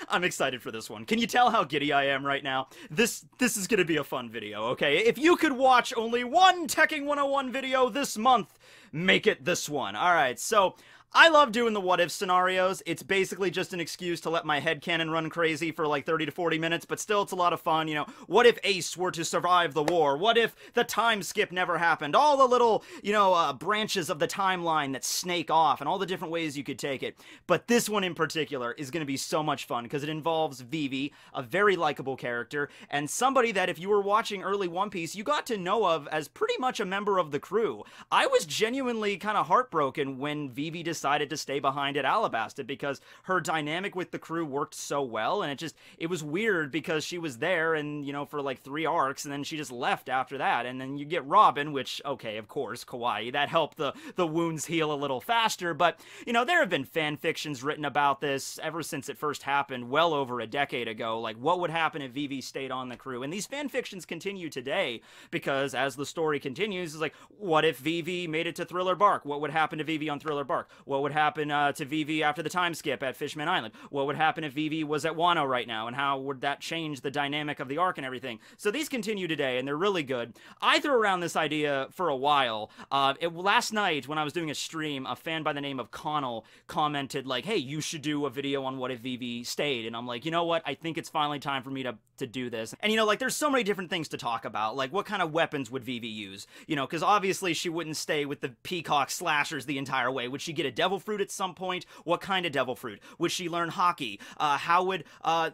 I'm excited for this one. Can you tell how giddy I am right now? This is gonna be a fun video, okay? If you could watch only one Tekking 101 video this month, make it this one. Alright, so I love doing the what if scenarios. It's basically just an excuse to let my headcanon run crazy for like 30 to 40 minutes, but still it's a lot of fun, you know. What if Ace were to survive the war? What if the time skip never happened? All the little, you know, branches of the timeline that snake off and all the different ways you could take it. But this one in particular is going to be so much fun because it involves Vivi, a very likable character, and somebody that if you were watching early One Piece, you got to know of as pretty much a member of the crew. I was genuinely kind of heartbroken when Vivi decided to stay behind at Alabasta because her dynamic with the crew worked so well, and it was weird because she was there and, you know, for like 3 arcs, and then she just left after that. And then you get Robin, which, okay, of course, kawaii, that helped the wounds heal a little faster, but, you know, there have been fan fictions written about this ever since it first happened well over a decade ago, like what would happen if Vivi stayed on the crew, and these fan fictions continue today because as the story continues, it's like, what if Vivi made it to Thriller Bark? What would happen to Vivi on Thriller Bark? What would happen to Vivi after the time skip at Fishman Island? What would happen if Vivi was at Wano right now, and how would that change the dynamic of the arc and everything? So these continue today, and they're really good. I threw around this idea for a while. Last night, when I was doing a stream, a fan by the name of Connell commented, like, hey, you should do a video on what if Vivi stayed, and I'm like, you know what? I think it's finally time for me to do this. And, you know, like, there's so many different things to talk about, like, what kind of weapons would Vivi use? You know, because obviously she wouldn't stay with the peacock slashers the entire way. Would she get a devil fruit at some point? What kind of devil fruit? Would she learn hockey? How would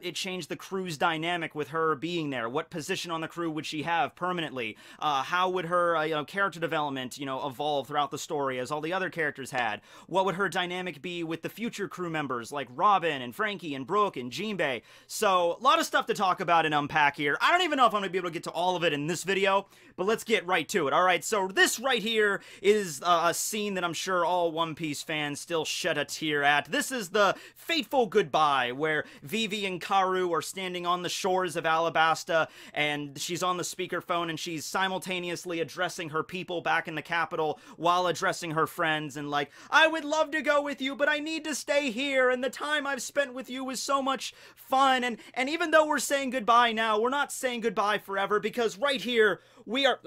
it change the crew's dynamic with her being there? What position on the crew would she have permanently? How would her you know, character development, you know, evolve throughout the story as all the other characters had? What would her dynamic be with the future crew members like Robin and Frankie and Brooke and Jinbei? So a lot of stuff to talk about and unpack here. I don't even know if I'm gonna be able to get to all of it in this video, but let's get right to it. All right, so this right here is a scene that I'm sure all One Piece fans still shed a tear at. This is the fateful goodbye where Vivi and Karu are standing on the shores of Alabasta, and she's on the speakerphone and she's simultaneously addressing her people back in the capital while addressing her friends, and like, I would love to go with you, but I need to stay here, and the time I've spent with you was so much fun, and even though we're saying goodbye now, we're not saying goodbye forever, because right here we are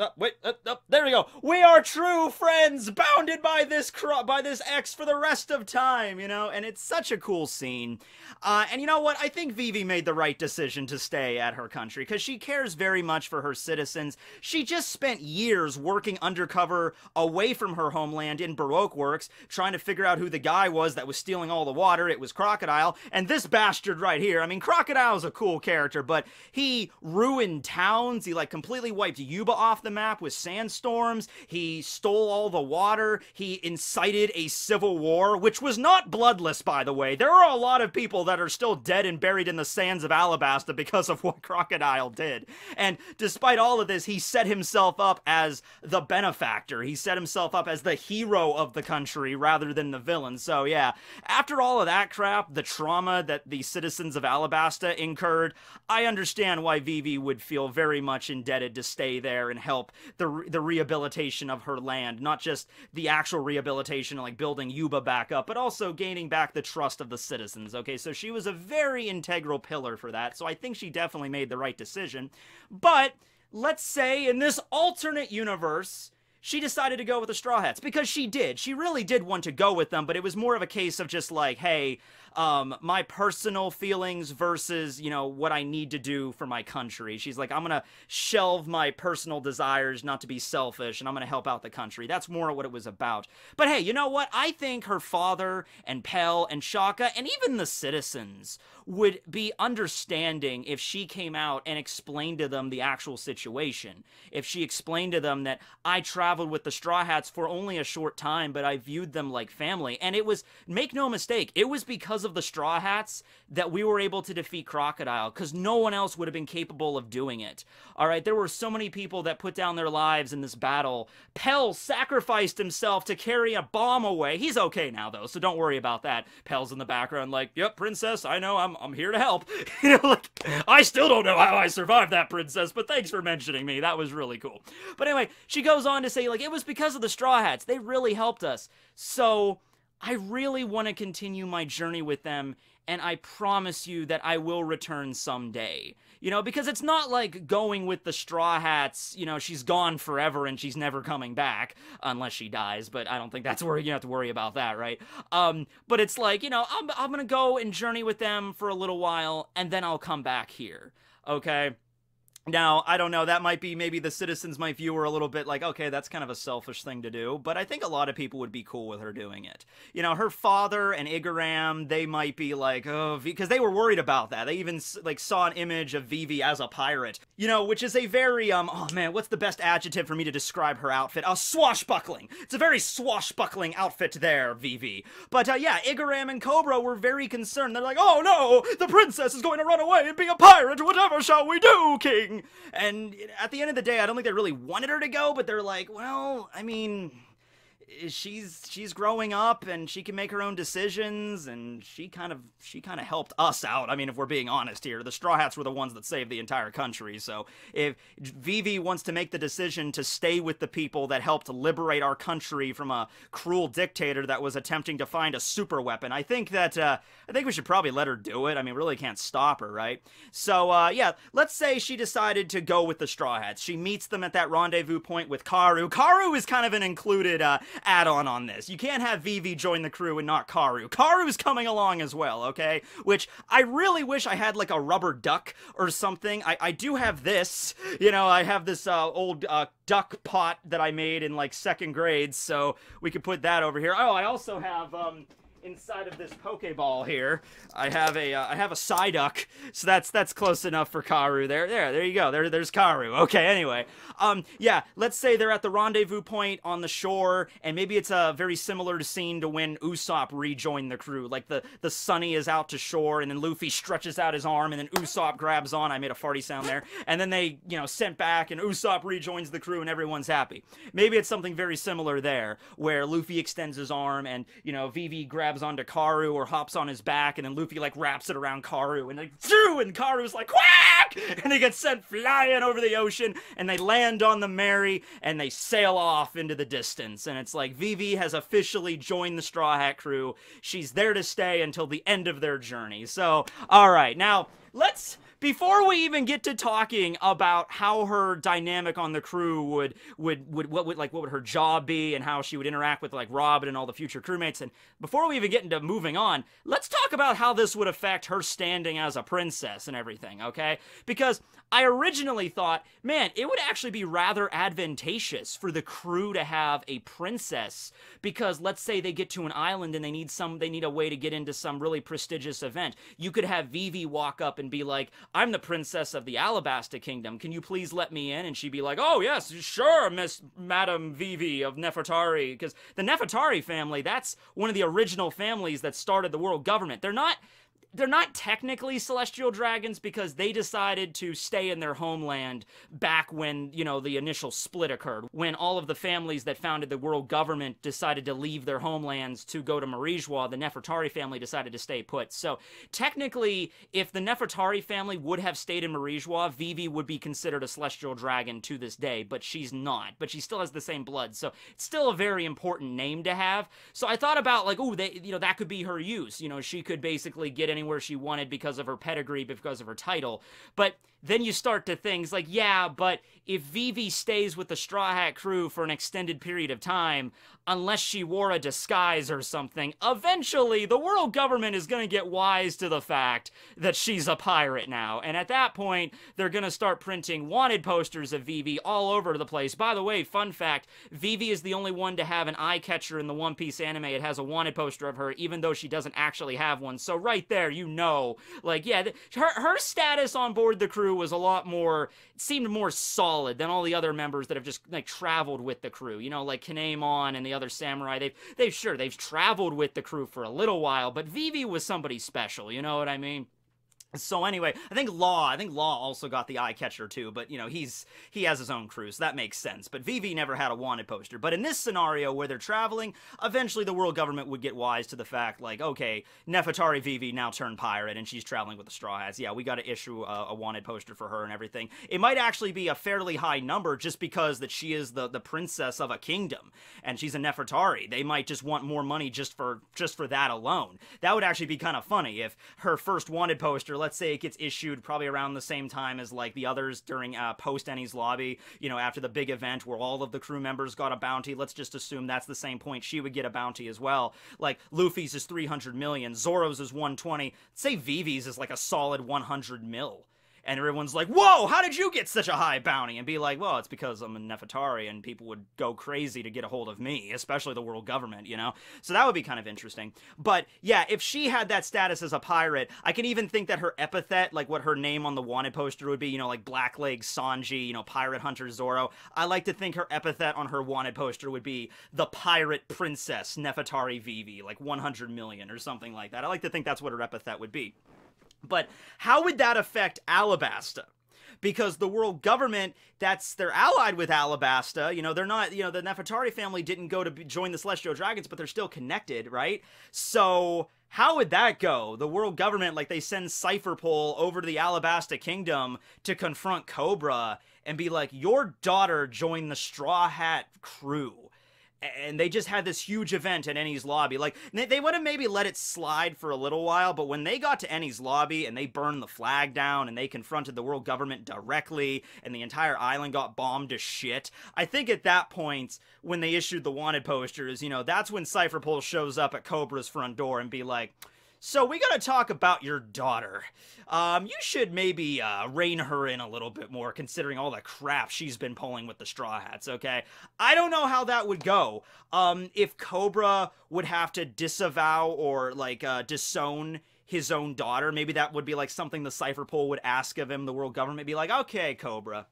there we go, we are true friends bounded by this X for the rest of time, you know. And it's such a cool scene, and you know what, I think Vivi made the right decision to stay at her country because she cares very much for her citizens. She just spent years working undercover away from her homeland in Baroque Works trying to figure out who the guy was that was stealing all the water. It was Crocodile, and this bastard right here, I mean, Crocodile's a cool character, but he ruined towns. He like completely wiped Yuba off the map with sandstorms. He stole all the water. He incited a civil war, which was not bloodless, by the way. There are a lot of people that are still dead and buried in the sands of Alabasta because of what Crocodile did. And despite all of this, he set himself up as the benefactor. He set himself up as the hero of the country rather than the villain. So yeah, after all of that crap, the trauma that the citizens of Alabasta incurred, I understand why Vivi would feel very much indebted to stay there and help the rehabilitation of her land. Not just the actual rehabilitation, like building Yuba back up, but also gaining back the trust of the citizens. Okay, so she was a very integral pillar for that, so I think she definitely made the right decision. But let's say in this alternate universe, she decided to go with the Straw Hats, because she did. She really did want to go with them, but it was more of a case of just like, hey, my personal feelings versus, you know, what I need to do for my country. She's like, I'm gonna shelve my personal desires not to be selfish, and I'm gonna help out the country. That's more what it was about. But hey, you know what? I think her father and Pell and Shaka and even the citizens would be understanding if she came out and explained to them the actual situation. If she explained to them that I traveled with the Straw Hats for only a short time, but I viewed them like family. And it was, make no mistake, it was because of the Straw Hats that we were able to defeat Crocodile, because no one else would have been capable of doing it. Alright, there were so many people that put down their lives in this battle. Pell sacrificed himself to carry a bomb away. He's okay now, though, so don't worry about that. Pell's in the background like, yep, princess, I know, I'm here to help. You know, like, I still don't know how I survived that, princess, but thanks for mentioning me. That was really cool. But anyway, she goes on to say, like, it was because of the Straw Hats. They really helped us. So I really want to continue my journey with them, and I promise you that I will return someday. You know, because it's not like going with the Straw Hats, you know, she's gone forever and she's never coming back, unless she dies, but I don't think that's where you have to worry about that, right? But it's like, you know, I'm gonna go and journey with them for a little while, and then I'll come back here, okay? Now, I don't know, that might be, maybe the citizens might view her a little bit like, okay, that's kind of a selfish thing to do, but I think a lot of people would be cool with her doing it. You know, her father and Igaram, they might be like, oh, because they were worried about that. They even, like, saw an image of Vivi as a pirate, you know, which is a very, oh man, what's the best adjective for me to describe her outfit? Swashbuckling. It's a very swashbuckling outfit there, Vivi. But, yeah, Igaram and Cobra were very concerned. They're like, oh no, the princess is going to run away and be a pirate, whatever shall we do, king? And at the end of the day, I don't think they really wanted her to go, but they're like, well, I mean, she's growing up and she can make her own decisions, and she kind of helped us out. I mean, if we're being honest here, the Straw Hats were the ones that saved the entire country. So if Vivi wants to make the decision to stay with the people that helped liberate our country from a cruel dictator that was attempting to find a super weapon, I think we should probably let her do it. I mean, we really can't stop her, right? So yeah, let's say she decided to go with the Straw Hats. She meets them at that rendezvous point with Karu. Karu is kind of an included add-on on this. You can't have Vivi join the crew and not Karu. Karu's coming along as well, okay? Which I really wish I had like a rubber duck or something. I do have this, you know, I have this old duck pot that I made in like 2nd grade, so we could put that over here. Oh, I also have inside of this Pokeball here, I have a Psyduck, so that's close enough for Karu. There you go. There's Karu. Okay, anyway, yeah, let's say they're at the rendezvous point on the shore, and maybe it's a very similar scene to when Usopp rejoined the crew. Like the Sunny is out to shore, and then Luffy stretches out his arm, and then Usopp grabs on. I made a farty sound there, and then they, you know, sent back, and Usopp rejoins the crew, and everyone's happy. Maybe it's something very similar there, where Luffy extends his arm, and you know, Vivi grabs onto Karu or hops on his back, and then Luffy like wraps it around Karu, and like, and Karu's like, quack, and they get sent flying over the ocean, and they land on the Mary, and they sail off into the distance. And it's like, Vivi has officially joined the Straw Hat crew. She's there to stay until the end of their journey. So, all right, now before we even get to talking about how her dynamic on the crew what would her job be, and how she would interact with like Robin and all the future crewmates, and before we even get into moving on, let's talk about how this would affect her standing as a princess and everything, okay? Because I originally thought, man, it would actually be rather advantageous for the crew to have a princess, because let's say they get to an island and they need a way to get into some really prestigious event. You could have Vivi walk up and be like, I'm the princess of the Alabasta Kingdom. Can you please let me in? And she'd be like, oh, yes, sure, Madam Vivi of Nefertari. Because the Nefertari family, that's one of the original families that started the world government. They're not technically celestial dragons, because they decided to stay in their homeland back when, you know, the initial split occurred. When all of the families that founded the world government decided to leave their homelands to go to Marijwa, the Nefertari family decided to stay put. So technically, if the Nefertari family would have stayed in Marijwa, Vivi would be considered a celestial dragon to this day, but she's not. But she still has the same blood, so it's still a very important name to have. So I thought about like, ooh, that could be her use. You know, she could basically get anywhere she wanted because of her pedigree, because of her title. But then you start to things like, yeah, but if Vivi stays with the Straw Hat crew for an extended period of time, unless she wore a disguise or something, eventually the world government is going to get wise to the fact that she's a pirate now. And at that point, they're going to start printing wanted posters of Vivi all over the place. By the way, fun fact, Vivi is the only one to have an eye catcher in the One Piece anime. It has a wanted poster of her, even though she doesn't actually have one. So right there, you know, like, yeah, her status on board the crew was a lot more, it seemed more solid than all the other members that have just, like, traveled with the crew. You know, like Kinemon and the other samurai, they've traveled with the crew for a little while, but Vivi was somebody special, you know what I mean? So anyway, I think Law also got the eye catcher too, but you know, he has his own crew, so that makes sense. But Vivi never had a wanted poster. But in this scenario where they're traveling, eventually the world government would get wise to the fact, like, okay, Nefertari Vivi now turned pirate and she's traveling with the Straw Hats. Yeah, we got to issue a wanted poster for her and everything. It might actually be a fairly high number just because that she is the princess of a kingdom and she's a Nefertari. They might just want more money just for that alone. That would actually be kind of funny if her first wanted poster, let's say it gets issued probably around the same time as like the others during post Enies Lobby, you know, after the big event where all of the crew members got a bounty. Let's just assume that's the same point she would get a bounty as well. Like Luffy's is 300 million, Zoro's is 120. Say Vivi's is like a solid 100 mil. And everyone's like, whoa, how did you get such a high bounty? And be like, well, it's because I'm a Nefertari and people would go crazy to get a hold of me, especially the world government, you know? So that would be kind of interesting. But yeah, if she had that status as a pirate, I can even think that her epithet, like what her name on the wanted poster would be, you know, like Blackleg Sanji, you know, Pirate Hunter Zoro. I like to think her epithet on her wanted poster would be the Pirate Princess Nefertari Vivi, like 100 million or something like that. I like to think that's what her epithet would be. But how would that affect Alabasta? Because the world government, they're allied with Alabasta. You know, they're not, you know, the Nefertari family didn't go to join the Celestial Dragons, but they're still connected, right? So how would that go? The world government, like, they send Cypher Pole over to the Alabasta Kingdom to confront Cobra and be like, your daughter joined the Straw Hat crew. And they just had this huge event at Enies Lobby. Like, they would have maybe let it slide for a little while, but when they got to Enies Lobby and they burned the flag down and they confronted the world government directly and the entire island got bombed to shit, I think at that point, when they issued the wanted posters, you know, that's when Cypher Pole shows up at Cobra's front door and be like, so we gotta talk about your daughter. You should maybe rein her in a little bit more, considering all the crap she's been pulling with the Straw Hats, okay? I don't know how that would go. If Cobra would have to disavow or, like, disown his own daughter, maybe that would be, like, something the Cypher Pole would ask of him, the world government. Be like, okay, Cobra,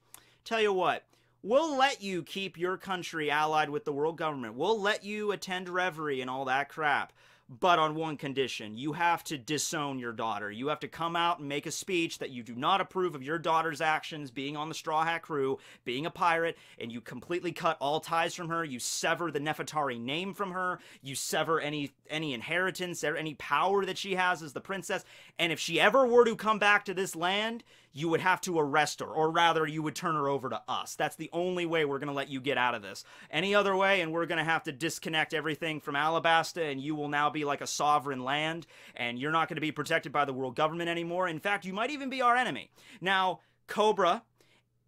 tell you what. We'll let you keep your country allied with the world government. We'll let you attend Reverie and all that crap. But on one condition, you have to disown your daughter. You have to come out and make a speech that you do not approve of your daughter's actions, being on the Straw Hat crew, being a pirate, and you completely cut all ties from her. You sever the Nefertari name from her. You sever any inheritance or any power that she has as the princess. And if she ever were to come back to this land, you would have to arrest her, or rather, you would turn her over to us. That's the only way we're going to let you get out of this. Any other way, and we're going to have to disconnect everything from Alabasta, and you will now be like a sovereign land, and you're not going to be protected by the world government anymore. In fact, you might even be our enemy. Now, Cobra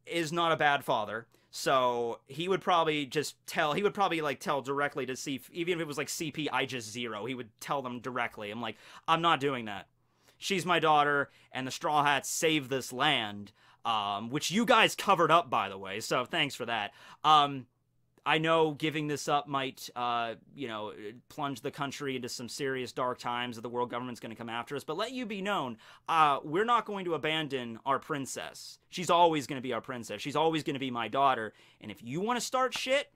is not a bad father. So he would probably just tell, like tell directly to see, even if it was like CP Aegis Zero, he would tell them directly. I'm like, I'm not doing that. She's my daughter, and the Straw Hats saved this land, which you guys covered up, by the way, so thanks for that. I know giving this up might, you know, plunge the country into some serious dark times that the world government's going to come after us, but let you be known, we're not going to abandon our princess. She's always going to be our princess. She's always going to be my daughter, and if you want to start shit,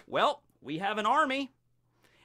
well, we have an army.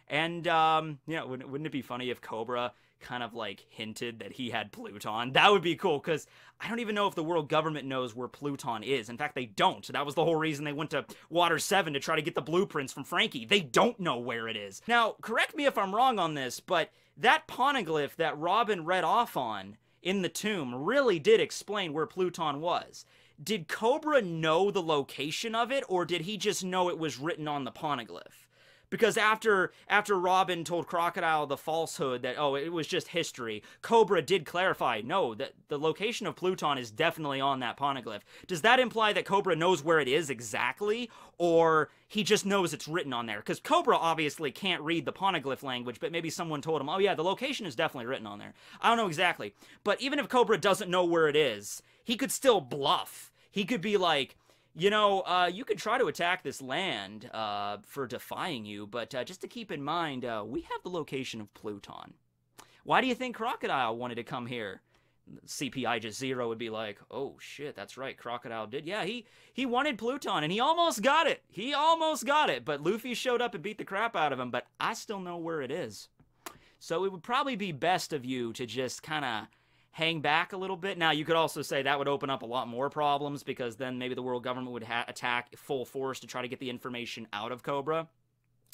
And, you know, wouldn't it be funny if Cobra kind of, like, hinted that he had Pluton? That would be cool, because I don't even know if the world government knows where Pluton is. In fact, they don't. That was the whole reason they went to Water 7 to try to get the blueprints from Frankie. They don't know where it is. Now, correct me if I'm wrong on this, but that poneglyph that Robin read off on in the tomb really did explain where Pluton was. Did Cobra know the location of it, or did he just know it was written on the poneglyph? Because after Robin told Crocodile the falsehood that, oh, it was just history, Cobra did clarify, no, that the location of Pluton is definitely on that poneglyph. Does that imply that Cobra knows where it is exactly, or he just knows it's written on there? Because Cobra obviously can't read the poneglyph language, but maybe someone told him, oh yeah, the location is definitely written on there. I don't know exactly. But even if Cobra doesn't know where it is, he could still bluff. He could be like, you know, you could try to attack this land for defying you, but just to keep in mind, we have the location of Pluton. Why do you think Crocodile wanted to come here? CP Aegis Zero would be like, oh shit, that's right, Crocodile did. Yeah, he wanted Pluton, and he almost got it. He almost got it, but Luffy showed up and beat the crap out of him, but I still know where it is. So it would probably be best of you to just kind of hang back a little bit. Now, you could also say that would open up a lot more problems, because then maybe the world government would attack full force to try to get the information out of Cobra.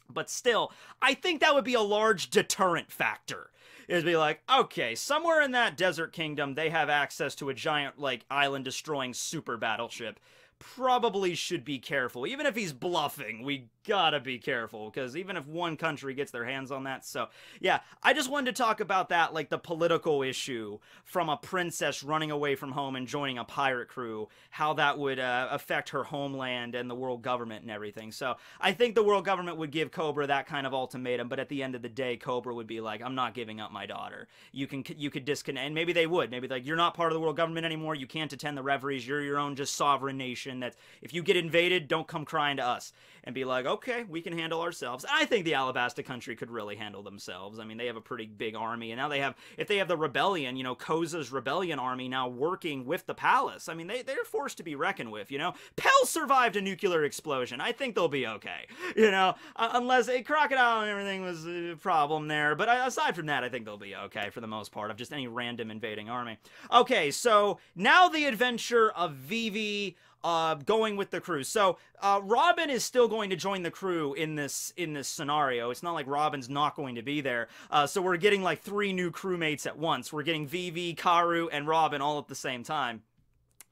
But still, I think that would be a large deterrent factor. It'd be like, okay, somewhere in that desert kingdom, they have access to a giant, like, island-destroying super battleship. Probably should be careful. Even if he's bluffing, we gotta be careful, because even if one country gets their hands on that. So yeah, I just wanted to talk about that, like the political issue from a princess running away from home and joining a pirate crew, how that would affect her homeland and the world government and everything. So I think the world government would give Cobra that kind of ultimatum, but at the end of the day, Cobra would be like, I'm not giving up my daughter. You could disconnect, and maybe they would. Maybe like, you're not part of the world government anymore, you can't attend the reveries, you're your own just sovereign nation, that if you get invaded, don't come crying to us. And be like, okay, we can handle ourselves. I think the Alabasta country could really handle themselves. I mean, they have a pretty big army, and now they have, if they have the rebellion, you know, Koza's rebellion army now working with the palace. I mean, they're forced to be reckoned with, you know. Pell survived a nuclear explosion. I think they'll be okay, you know, unless a crocodile and everything was a problem there. But aside from that, I think they'll be okay for the most part, of just any random invading army. Okay, so now the adventure of Vivi going with the crew. So Robin is still going to join the crew in this scenario. It's not like Robin's not going to be there. So we're getting like 3 new crewmates at once. We're getting Vivi, Karu, and Robin all at the same time.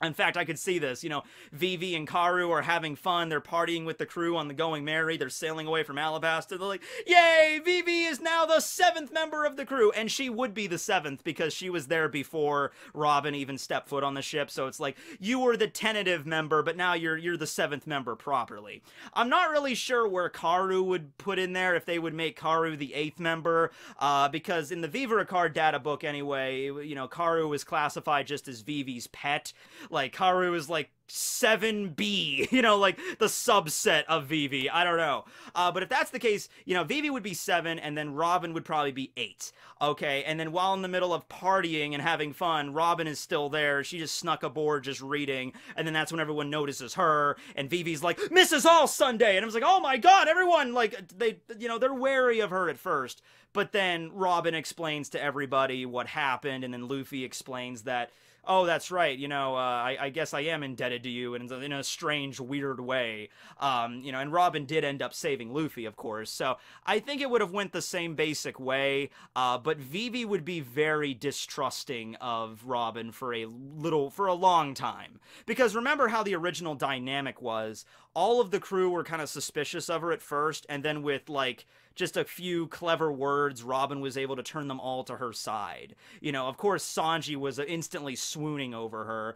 In fact, I could see this, you know, Vivi and Karu are having fun, they're partying with the crew on the Going Merry, they're sailing away from Alabasta, they're like, yay, Vivi is now the 7th member of the crew, and she would be the 7th, because she was there before Robin even stepped foot on the ship, so it's like, you were the tentative member, but now you're the 7th member properly. I'm not really sure where Karu would put in there, if they would make Karu the 8th member, because in the Viva Ricard data book anyway, you know, Karu was classified just as Vivi's pet. Like, Karu is like 7B, you know, like the subset of Vivi. I don't know. But if that's the case, you know, Vivi would be 7, and then Robin would probably be 8. Okay, and then while in the middle of partying and having fun, Robin is still there. She just snuck aboard just reading, and then that's when everyone notices her, and Vivi's like, Mrs. All Sunday! And I was like, oh my god, everyone, like, they, you know, they're wary of her at first. But then Robin explains to everybody what happened, and then Luffy explains that, oh, that's right, you know, I guess I am indebted to you in a strange, weird way. You know, and Robin did end up saving Luffy, of course, so I think it would have went the same basic way, but Vivi would be very distrusting of Robin for a long time. Because remember how the original dynamic was, all of the crew were kind of suspicious of her at first, and then with, like, just a few clever words, Robin was able to turn them all to her side. You know, of course, Sanji was instantly swooning over her.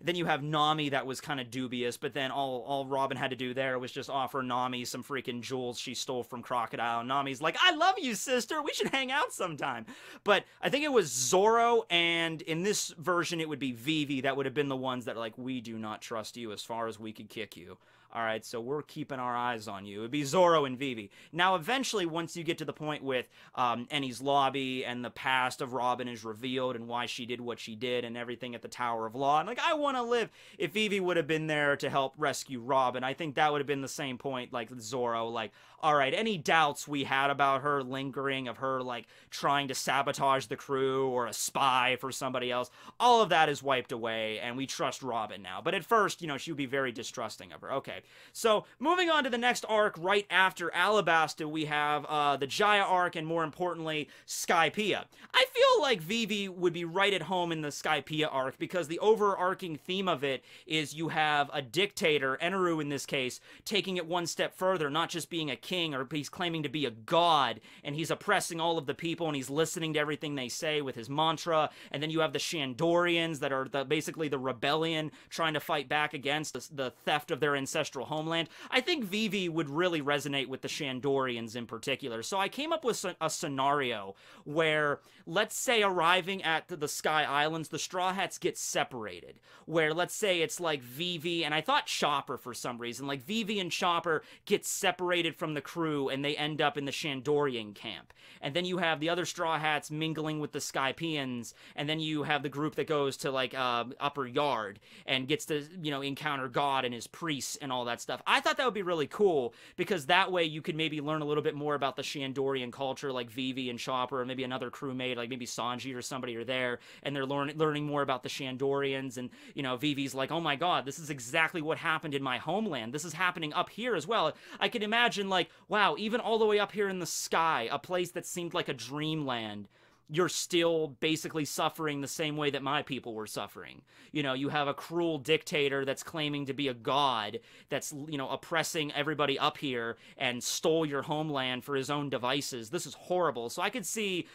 Then you have Nami that was kind of dubious, but then all Robin had to do there was just offer Nami some freaking jewels she stole from Crocodile. Nami's like, I love you, sister! We should hang out sometime! But I think it was Zoro, and in this version it would be Vivi that would have been the ones that are like, we do not trust you as far as we could kick you. Alright, so we're keeping our eyes on you. It would be Zoro and Vivi. Now, eventually, once you get to the point with Enies Lobby and the past of Robin is revealed and why she did what she did and everything at the Tower of Law, and like, I want to live. If Vivi would have been there to help rescue Robin, I think that would have been the same point, like Zoro, like, alright, any doubts we had about her lingering, of her, like, trying to sabotage the crew or a spy for somebody else, all of that is wiped away, and we trust Robin now. But at first, you know, she would be very distrusting of her. Okay. So, moving on to the next arc, right after Alabasta, we have the Jaya arc, and more importantly, Skypiea. I feel like Vivi would be right at home in the Skypiea arc, because the overarching theme of it is you have a dictator, Eneru in this case, taking it one step further, not just being a king, or he's claiming to be a god, and he's oppressing all of the people, and he's listening to everything they say with his mantra, and then you have the Shandorians that are basically the rebellion trying to fight back against the theft of their ancestral homeland. I think Vivi would really resonate with the Shandorians in particular. So I came up with a scenario where, let's say, arriving at the Sky Islands, the Straw Hats get separated. Where, let's say, it's like Vivi, and I thought Chopper for some reason, like Vivi and Chopper get separated from the crew and they end up in the Shandorian camp. And then you have the other Straw Hats mingling with the Skypeans, and then you have the group that goes to, like, Upper Yard and gets to, you know, encounter God and his priests and all all that stuff. I thought that would be really cool, because that way you could maybe learn a little bit more about the Shandorian culture, like Vivi and Chopper, or maybe another crewmate, like maybe Sanji or somebody are there, and they're learning more about the Shandorians, and, you know, Vivi's like, oh my god, this is exactly what happened in my homeland. This is happening up here as well. I can imagine, like, wow, even all the way up here in the sky, a place that seemed like a dreamland, you're still basically suffering the same way that my people were suffering. You know, you have a cruel dictator that's claiming to be a god, that's, you know, oppressing everybody up here and stole your homeland for his own devices. This is horrible. So I could see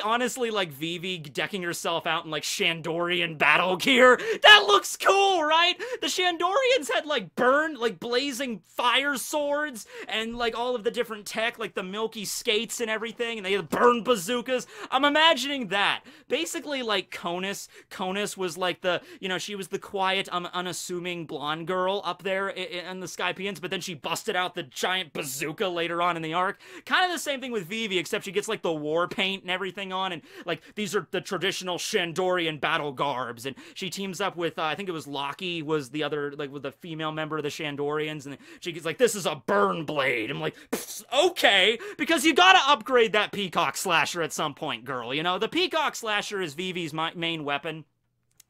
honestly, like, Vivi decking herself out in, like, Shandorian battle gear. That looks cool, right? The Shandorians had, like, blazing fire swords and, like, all of the different tech, like the milky skates and everything, and they had burn bazookas. I'm imagining that. Basically, like, Conus. Conus was like the, you know, she was the quiet, unassuming blonde girl up there in the Skypians, but then she busted out the giant bazooka later on in the arc. Kind of the same thing with Vivi, except she gets, like, the war paint and everything on, and, like, these are the traditional Shandorian battle garbs, and she teams up with, I think it was Loki was the other, like, with the female member of the Shandorians, and she gets like, this is a burn blade. I'm like, okay, because you gotta upgrade that Peacock Slasher at some point, girl. You know, the Peacock Slasher is Vivi's main weapon.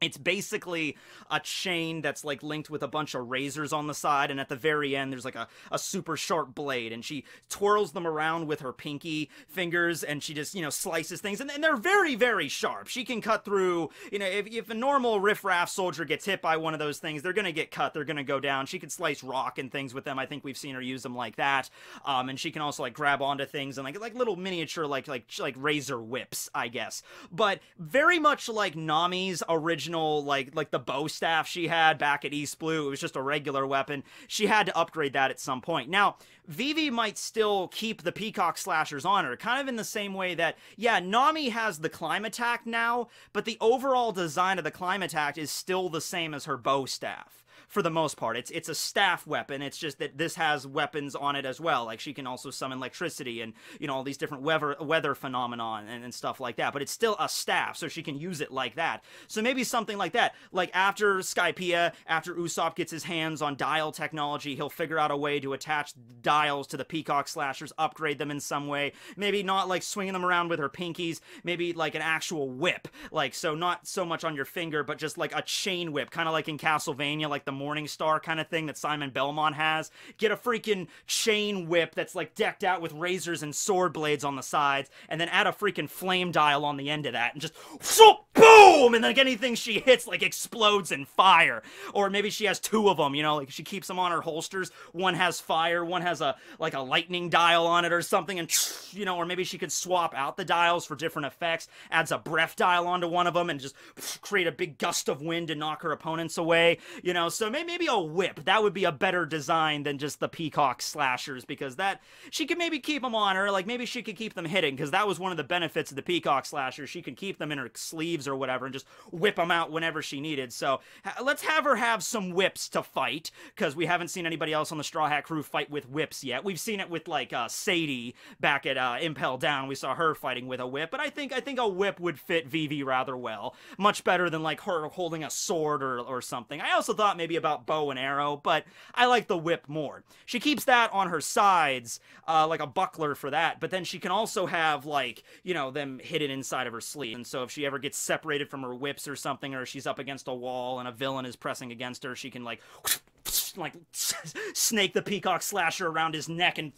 It's basically a chain that's, like, linked with a bunch of razors on the side, and at the very end there's, like, a super sharp blade, and she twirls them around with her pinky fingers, and she just, you know, slices things, and they're very, very sharp. She can cut through, you know, if a normal riffraff soldier gets hit by one of those things, they're gonna get cut, they're gonna go down. She can slice rock and things with them. I think we've seen her use them like that. And she can also, like, grab onto things and, like little miniature, like razor whips, I guess. But very much like Nami's original, like the bow staff she had back at East Blue. It was just a regular weapon. She had to upgrade that at some point. Now, Vivi might still keep the Peacock Slashers on her, kind of in the same way that, yeah, Nami has the climb attack now, but the overall design of the climb attack is still the same as her bow staff. For the most part, it's a staff weapon. It's just that this has weapons on it as well. Like, she can also summon electricity and, you know, all these different weather phenomenon and stuff like that. But it's still a staff, so she can use it like that. So maybe something like that. Like, after Skypiea, after Usopp gets his hands on dial technology, he'll figure out a way to attach dials to the Peacock Slashers, upgrade them in some way. Maybe not, like, swinging them around with her pinkies. Maybe, like, an actual whip. Like, so not so much on your finger, but just, like, a chain whip. Kind of like in Castlevania, like the Morning Star kind of thing that Simon Belmont has. Get a freaking chain whip that's, like, decked out with razors and sword blades on the sides, and then add a freaking flame dial on the end of that, and just boom! And then anything she hits, like, explodes in fire. Or maybe she has two of them, you know, like, she keeps them on her holsters. One has fire, one has a lightning dial on it or something, and, you know, or maybe she could swap out the dials for different effects, adds a breath dial onto one of them, and just create a big gust of wind to knock her opponents away, you know. So maybe a whip. That would be a better design than just the Peacock Slashers, because that, she could maybe keep them on her. Like, maybe she could keep them hidden, because that was one of the benefits of the Peacock Slashers. She could keep them in her sleeves or whatever and just whip them out whenever she needed. So let's have her have some whips to fight, because we haven't seen anybody else on the Straw Hat Crew fight with whips yet. We've seen it with, like, Sadie back at Impel Down. We saw her fighting with a whip, but I think a whip would fit Vivi rather well. Much better than, like, her holding a sword or something. I also thought maybe about bow and arrow, but I like the whip more. She keeps that on her sides, like a buckler for that, but then she can also have, like, you know, them hidden inside of her sleeve. And so if she ever gets separated from her whips or something, or she's up against a wall and a villain is pressing against her, she can, like snake the Peacock Slasher around his neck and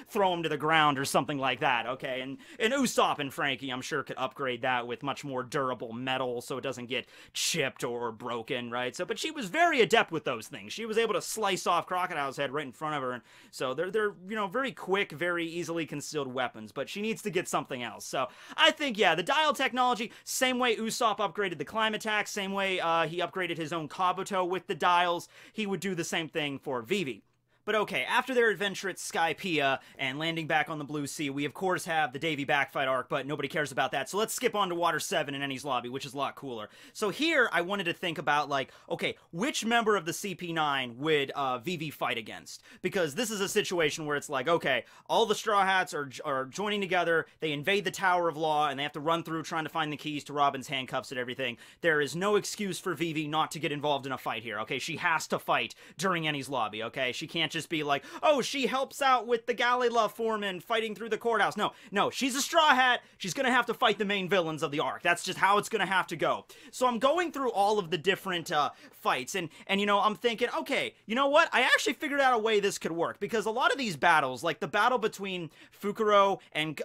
throw him to the ground or something like that, okay? And Usopp and Frankie, I'm sure, could upgrade that with much more durable metal so it doesn't get chipped or broken, right? So, but she was very adept with those things. She was able to slice off Crocodile's head right in front of her, and so they're you know, very quick, very easily concealed weapons, but she needs to get something else. So I think, yeah, the dial technology, same way Usopp upgraded the climb attack, same way he upgraded his own Kabuto with the dials, he would do the same thing for Vivi. But okay, after their adventure at Skypiea and landing back on the Blue Sea, we of course have the Davy backfight arc, but nobody cares about that. So let's skip on to Water 7 in Enies Lobby, which is a lot cooler. So here, I wanted to think about, like, okay, which member of the CP9 would Vivi fight against? Because this is a situation where it's like, okay, all the Straw Hats are joining together, they invade the Tower of Law, and they have to run through trying to find the keys to Robin's handcuffs and everything. There is no excuse for Vivi not to get involved in a fight here, okay? She has to fight during Enies Lobby, okay? She can't just be like, oh, she helps out with the Galila foreman fighting through the courthouse. No, she's a Straw Hat. She's gonna have to fight the main villains of the arc. That's just how it's gonna have to go. So I'm going through all of the different fights, and you know, I'm thinking, okay, you know what? I actually figured out a way this could work, because a lot of these battles, like the battle between Fukuro and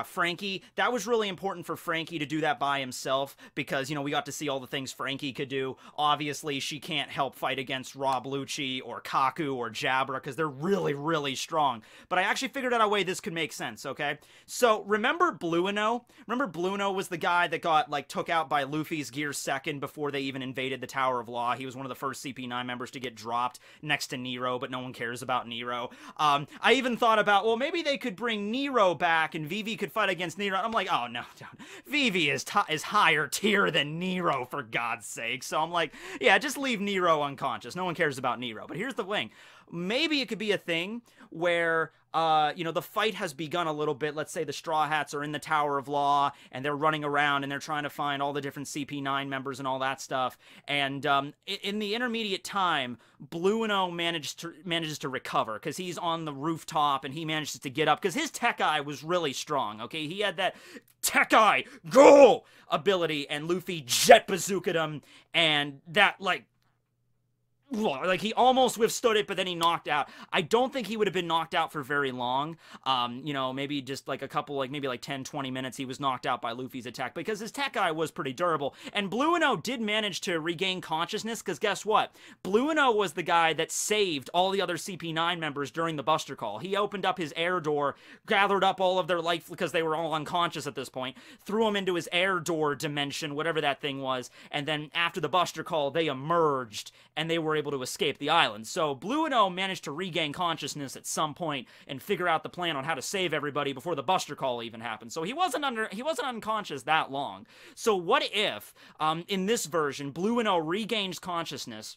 Franky, that was really important for Franky to do that by himself, because, you know, we got to see all the things Franky could do. Obviously, she can't help fight against Rob Lucci or Kaku or Jabra, because they're really, really strong. But I actually figured out a way this could make sense, okay? So, remember Blueno? Remember Blueno was the guy that got, like, took out by Luffy's Gear 2nd before they even invaded the Tower of Law? He was one of the first CP9 members to get dropped next to Nero, but no one cares about Nero. I even thought about, well, maybe they could bring Nero back and Vivi could fight against Nero. I'm like, oh, no, don't. Vivi is higher tier than Nero, for God's sake. So I'm like, yeah, just leave Nero unconscious. No one cares about Nero. But here's the thing. Maybe it could be a thing where, you know, the fight has begun a little bit. Let's say the Straw Hats are in the Tower of Law, and they're running around, and they're trying to find all the different CP9 members and all that stuff. And in the intermediate time, Blueno manages to recover, because he's on the rooftop, and he manages to get up, because his Tech Eye was really strong, okay? He had that Tech Eye, go! ability, and Luffy jet bazookaed him, and that, like, he almost withstood it, but then he knocked out. I don't think he would have been knocked out for very long. You know, maybe just like a couple, like maybe like 10, 20 minutes, he was knocked out by Luffy's attack, because his Tech Eye was pretty durable. And Blueno did manage to regain consciousness, because guess what? Blueno was the guy that saved all the other CP9 members during the Buster Call. He opened up his air door, gathered up all of their life, because they were all unconscious at this point, threw them into his air door dimension, whatever that thing was, and then after the Buster Call, they emerged, and they were able to escape the island. So Blueno managed to regain consciousness at some point and figure out the plan on how to save everybody before the Buster Call even happened. So he wasn't unconscious that long. So what if in this version Blueno regains consciousness?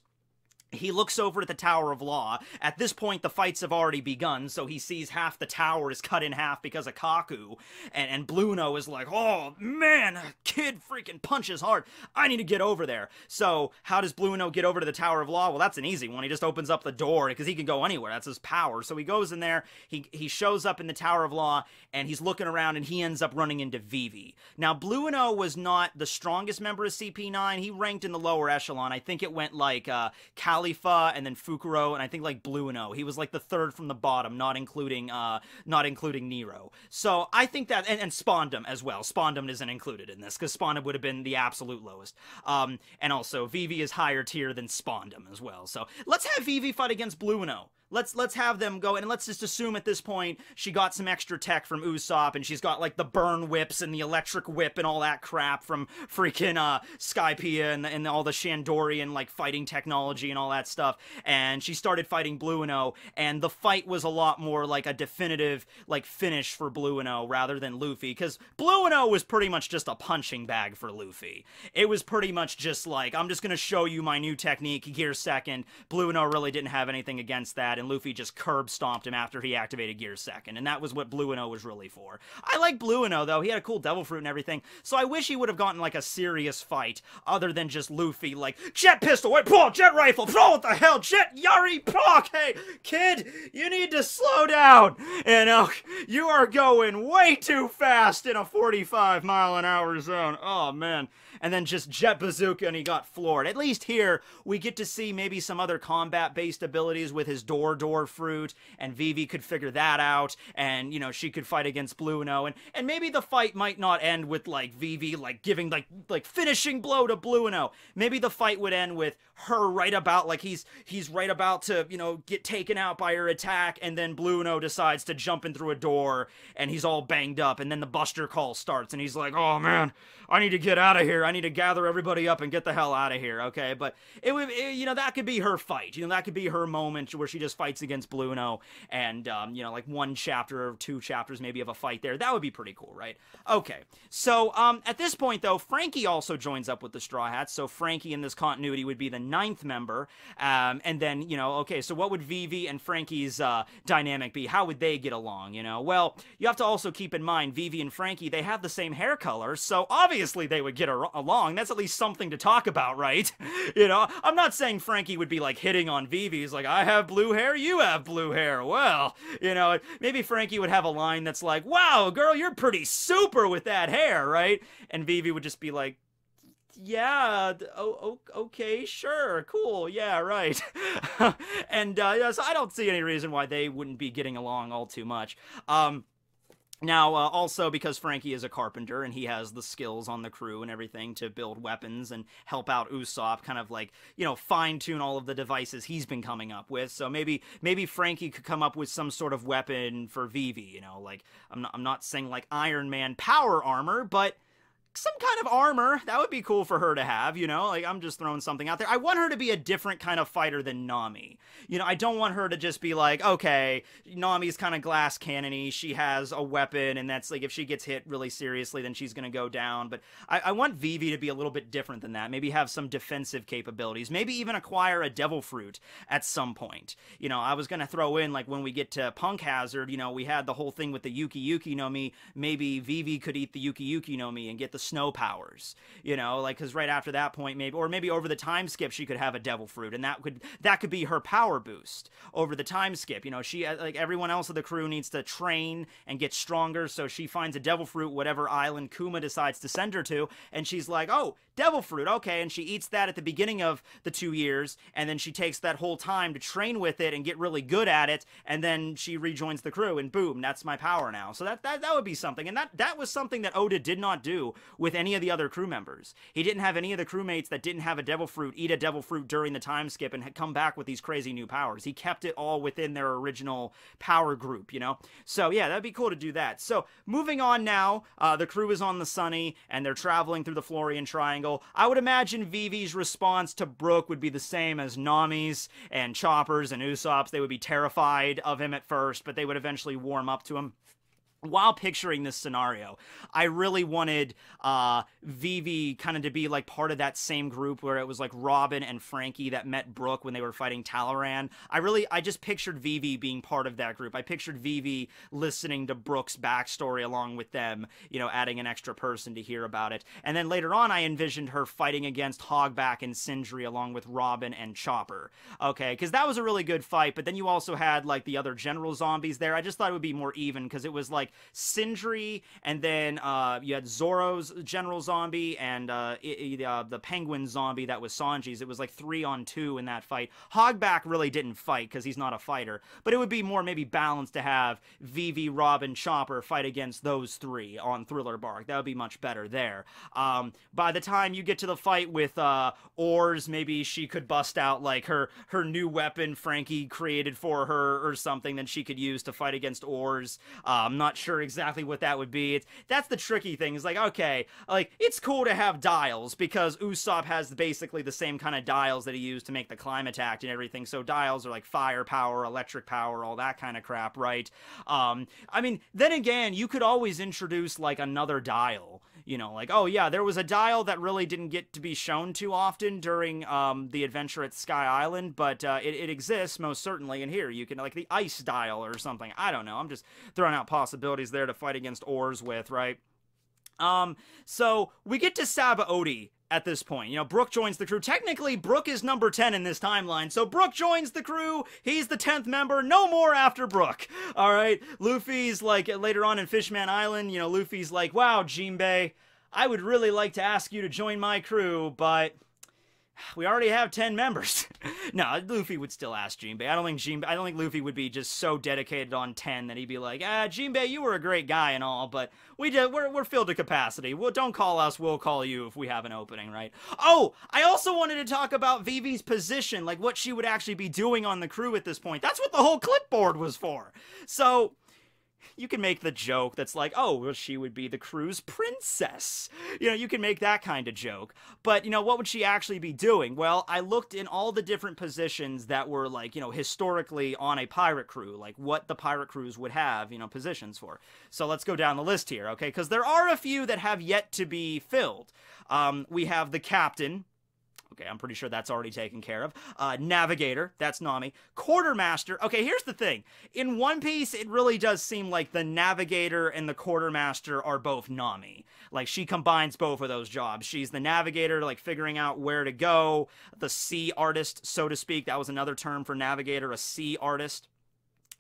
He looks over at the Tower of Law. At this point, the fights have already begun, so he sees half the tower is cut in half because of Kaku. And Blueno is like, oh, man, a kid freaking punches hard. I need to get over there. So how does Blueno get over to the Tower of Law? Well, that's an easy one. He just opens up the door, because he can go anywhere. That's his power. So he goes in there, he shows up in the Tower of Law, and he's looking around, and he ends up running into Vivi. Now, Blueno was not the strongest member of CP9. He ranked in the lower echelon. I think it went like Khalifa, and then Fukuro, and I think like Blueno. He was like the third from the bottom, not including Nero. So I think that, and Spondum as well. Spondum isn't included in this, because Spondum would have been the absolute lowest. And also, Vivi is higher tier than Spondum as well. So let's have Vivi fight against Blueno. Let's have them go, and let's just assume at this point she got some extra tech from Usopp, and she's got like the burn whips and the electric whip and all that crap from freaking Skypiea and all the Shandorian like fighting technology and all that stuff. And she started fighting Blueno, and the fight was a lot more like a definitive like finish for Blueno rather than Luffy, because Blueno was pretty much just a punching bag for Luffy. It was pretty much just like, I'm just gonna show you my new technique, Gear 2nd. Blueno really didn't have anything against that, and Luffy just curb stomped him after he activated Gear 2nd, and that was what Blueno was really for. I like Blueno, though. He had a cool Devil Fruit and everything, so I wish he would have gotten, like, a serious fight, other than just Luffy, like, Jet Pistol, wait, pull, Jet Rifle, pull, what the hell, Jet Yari, pull, hey, kid, you need to slow down, and, you are going way too fast in a 45-mile-an-hour zone, oh, man. And then just Jet Bazooka, and he got floored. At least here, we get to see maybe some other combat-based abilities with his Door Fruit, and Vivi could figure that out, and, you know, she could fight against Blueno, and maybe the fight might not end with, like, Vivi, like, giving, like finishing blow to Blueno. Maybe the fight would end with her right about, like, he's right about to, you know, get taken out by her attack, and then Blueno decides to jump in through a door, and he's all banged up, and then the Buster Call starts, and he's like, oh, man, I need to get out of here. I need to gather everybody up and get the hell out of here, okay? But you know, that could be her fight. You know, that could be her moment where she just fights against Blueno and, you know, like one chapter or two chapters maybe of a fight there. That would be pretty cool, right? Okay, so at this point, though, Franky also joins up with the Straw Hats, so Franky in this continuity would be the 9th member, and then, you know, okay, so what would Vivi and Franky's dynamic be? How would they get along, you know? Well, you have to also keep in mind, Vivi and Franky, they have the same hair color, so obviously they would get along. That's at least something to talk about, right? You know, I'm not saying Franky would be, like, hitting on Vivi. He's like, I have blue hair, you have blue hair. Well, you know, maybe Franky would have a line that's like, wow, girl, you're pretty super with that hair, right? And Vivi would just be like, yeah, okay, sure, cool, yeah, right. And, yeah, so I don't see any reason why they wouldn't be getting along all too much. Now, also because Franky is a carpenter and he has the skills on the crew and everything to build weapons and help out Usopp, kind of like, you know, fine-tune all of the devices he's been coming up with. So maybe Franky could come up with some sort of weapon for Vivi, you know, like, I'm not saying like Iron Man power armor, but some kind of armor. That would be cool for her to have, you know? Like, I'm just throwing something out there. I want her to be a different kind of fighter than Nami. You know, I don't want her to just be like, okay, Nami's kind of glass cannon-y, she has a weapon, and that's like, if she gets hit really seriously, then she's gonna go down. But I want Vivi to be a little bit different than that. Maybe have some defensive capabilities. Maybe even acquire a Devil Fruit at some point. You know, I was gonna throw in, like, when we get to Punk Hazard, you know, we had the whole thing with the Yuki Yuki no Mi. Maybe Vivi could eat the Yuki Yuki no Mi and get the snow powers, you know, like, because right after that point, maybe over the time skip she could have a Devil Fruit, and that could be her power boost over the time skip. You know, she, like everyone else of the crew, needs to train and get stronger, so she finds a Devil Fruit whatever island Kuma decides to send her to, and she's like, oh, Devil Fruit, okay, and she eats that at the beginning of the 2 years, and then she takes that whole time to train with it and get really good at it, and then she rejoins the crew, and boom, that's my power now. So that would be something, and that was something that Oda did not do with any of the other crew members. He didn't have any of the crewmates that didn't have a Devil Fruit eat a Devil Fruit during the time skip and come back with these crazy new powers. He kept it all within their original power group, you know? So yeah, that'd be cool to do that. So moving on now, the crew is on the Sunny, and they're traveling through the Florian Triangle. I would imagine Vivi's response to Brook would be the same as Nami's and Chopper's and Usopp's. They would be terrified of him at first, but they would eventually warm up to him. While picturing this scenario, I really wanted Vivi kind of to be like part of that same group where it was like Robin and Franky that met Brook when they were fighting Talaran. I just pictured Vivi being part of that group. I pictured Vivi listening to Brook's backstory along with them, you know, adding an extra person to hear about it. And then later on, I envisioned her fighting against Hogback and Sindri along with Robin and Chopper. Okay, because that was a really good fight, but then you also had like the other general zombies there. I just thought it would be more even because it was like Sindri, and then you had Zoro's general zombie and the penguin zombie that was Sanji's. It was like 3-on-2 in that fight. Hogback really didn't fight because he's not a fighter, but it would be more maybe balanced to have Vivi, Robin, Chopper fight against those three on Thriller Bark. That would be much better there. By the time you get to the fight with Oars, maybe she could bust out like her new weapon Franky created for her or something that she could use to fight against Oars. I'm not sure exactly what that would be. That's the tricky thing. Is like, okay, like, it's cool to have dials because Usopp has basically the same kind of dials that he used to make the Climate Act and everything. So dials are like fire power, electric power, all that kind of crap, right? I mean, then again, you could always introduce like another dial. You know, like, oh yeah, there was a dial that really didn't get to be shown too often during the adventure at Sky Island, but it exists most certainly. And here, you can, like, the ice dial or something. I don't know. I'm just throwing out possibilities there to fight against Oars with, right? So we get to Sabaody at this point. You know, Brook joins the crew. Technically, Brook is number 10 in this timeline, so Brook joins the crew. He's the 10th member. No more after Brook. All right? Luffy's like, later on in Fishman Island, you know, Luffy's like, wow, Jinbei, I would really like to ask you to join my crew, but we already have 10 members. No, Luffy would still ask Jinbei. I don't think Luffy would be just so dedicated on 10 that he'd be like, Jinbei, you were a great guy and all, but we're filled to capacity. Well, don't call us, we'll call you if we have an opening, right? Oh, I also wanted to talk about Vivi's position, like what she would actually be doing on the crew at this point. That's what the whole clipboard was for. So you can make the joke that's like, oh, well, she would be the crew's princess. You know, you can make that kind of joke. But, you know, what would she actually be doing? Well, I looked in all the different positions that were, like, you know, historically on a pirate crew, like what the pirate crews would have, you know, positions for. So let's go down the list here, okay? Because there are a few that have yet to be filled. We have the captain. Okay, I'm pretty sure that's already taken care of. Navigator, that's Nami. Quartermaster, okay, here's the thing. In One Piece, it really does seem like the Navigator and the Quartermaster are both Nami. Like, she combines both of those jobs. She's the Navigator, like, figuring out where to go. The sea artist, so to speak. That was another term for Navigator, a sea artist.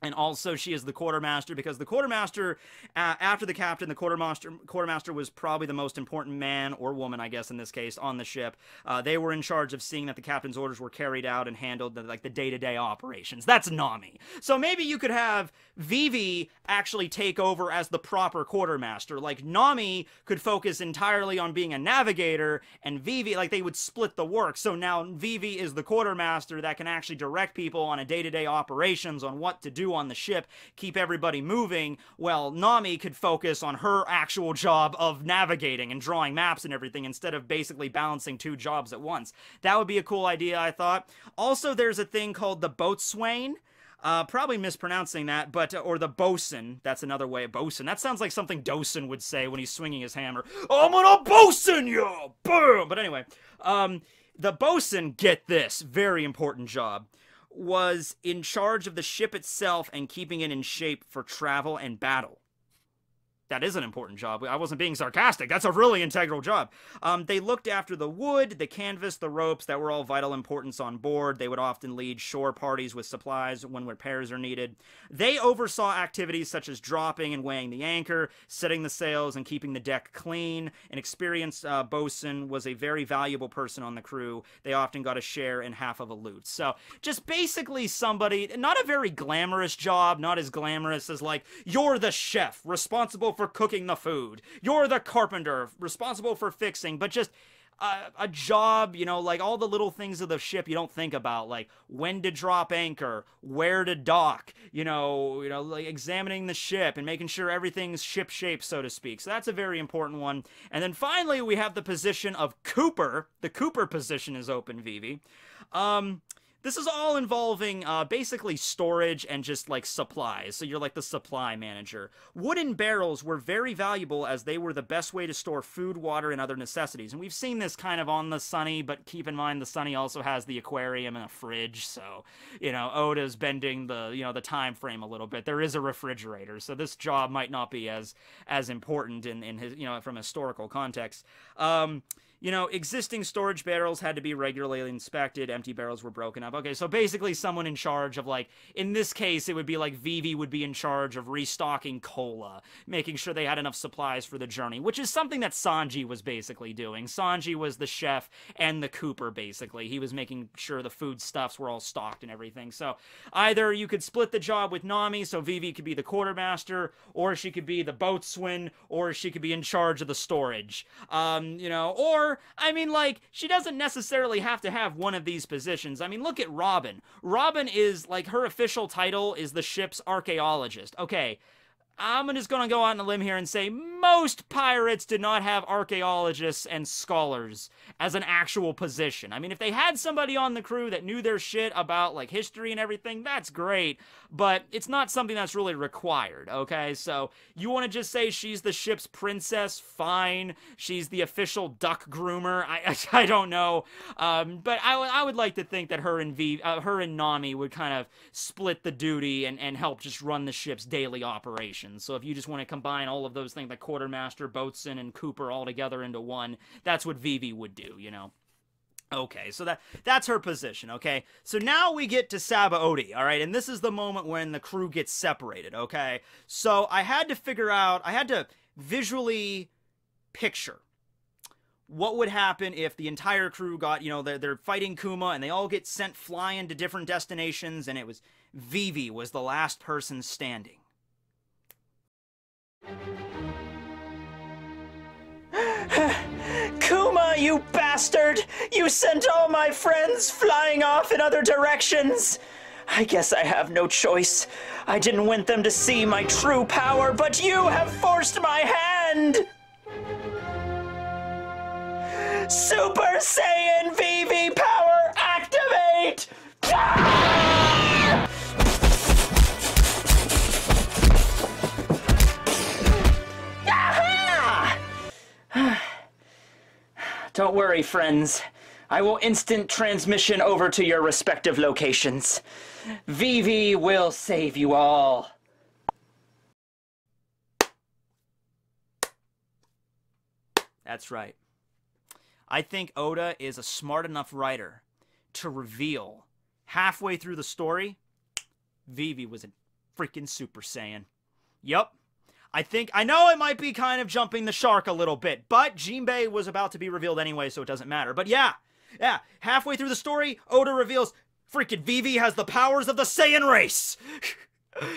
And also, she is the quartermaster, because the quartermaster, after the captain, the quartermaster was probably the most important man, or woman, I guess, in this case, on the ship. They were in charge of seeing that the captain's orders were carried out and handled, like, the day-to-day operations. That's Nami. So maybe you could have Vivi actually take over as the proper quartermaster. Like, Nami could focus entirely on being a navigator, and Vivi, like, they would split the work. So now Vivi is the quartermaster that can actually direct people on a day-to-day operations on what to do on the ship, keep everybody moving, while Nami could focus on her actual job of navigating and drawing maps and everything instead of basically balancing two jobs at once. That would be a cool idea, I thought. Also, there's a thing called the boatswain. Probably mispronouncing that, but, or the bosun. That's another way of bosun. That sounds like something Dosen would say when he's swinging his hammer. I'm gonna bosun you! Boom! But anyway, the bosun, get this, very important job, was in charge of the ship itself and keeping it in shape for travel and battle. That is an important job. I wasn't being sarcastic. That's a really integral job. They looked after the wood, the canvas, the ropes that were all vital importance on board. They would often lead shore parties with supplies when repairs are needed. They oversaw activities such as dropping and weighing the anchor, setting the sails, and keeping the deck clean. An experienced bosun was a very valuable person on the crew. They often got a share in half of a loot. So just basically somebody, not a very glamorous job, not as glamorous as like, you're the chef, responsible for cooking the food. You're the carpenter, responsible for fixing, but just a job, you know, like all the little things of the ship you don't think about, like when to drop anchor, where to dock, you know, like examining the ship and making sure everything's ship shape, so to speak. So that's a very important one. And then finally, we have the position of Cooper. The Cooper position is open, Vivi. This is all involving basically storage and just like supplies. So you're like the supply manager. Wooden barrels were very valuable as they were the best way to store food, water, and other necessities. And we've seen this kind of on the Sunny, but keep in mind the Sunny also has the aquarium and a fridge. So, you know, Oda's bending the, you know, the time frame a little bit. There is a refrigerator. So this job might not be as important in his, you know, from a historical context. You know, existing storage barrels had to be regularly inspected. Empty barrels were broken up. Okay, so basically someone in charge of, like, in this case, it would be like Vivi would be in charge of restocking cola, making sure they had enough supplies for the journey, which is something that Sanji was basically doing. Sanji was the chef and the Cooper, basically. He was making sure the foodstuffs were all stocked and everything. So either you could split the job with Nami, so Vivi could be the quartermaster, or she could be the boatswain, or she could be in charge of the storage. You know, or I mean, like, she doesn't necessarily have to have one of these positions. I mean, look at Robin. Robin is, like, her official title is the ship's archaeologist. Okay, I'm just gonna go out on a limb here and say most pirates did not have archaeologists and scholars as an actual position. I mean, if they had somebody on the crew that knew their shit about, like, history and everything, that's great, but it's not something that's really required, okay? So, you want to just say she's the ship's princess? Fine. She's the official duck groomer? I don't know. But I would like to think that her and Nami would kind of split the duty and help just run the ship's daily operations. So if you just want to combine all of those things, like quartermaster, boatswain, and Cooper all together into one, that's what Vivi would do, you know? Okay, so that's her position, okay? So now we get to Sabaody, all right? And this is the moment when the crew gets separated, okay? So I had to visually picture what would happen if the entire crew got, you know, they're fighting Kuma, and they all get sent flying to different destinations, and it was Vivi was the last person standing. Kuma, you bastard! You sent all my friends flying off in other directions! I guess I have no choice. I didn't want them to see my true power, but you have forced my hand! Super Saiyan VV power activate! Ah! Don't worry, friends. I will instant transmission over to your respective locations. VV will save you all. That's right. I think Oda is a smart enough writer to reveal halfway through the story, Vivi was a freaking Super Saiyan. Yup. I know it might be kind of jumping the shark a little bit, but Jinbei was about to be revealed anyway, so it doesn't matter. But yeah, halfway through the story, Oda reveals freaking Vivi has the powers of the Saiyan race.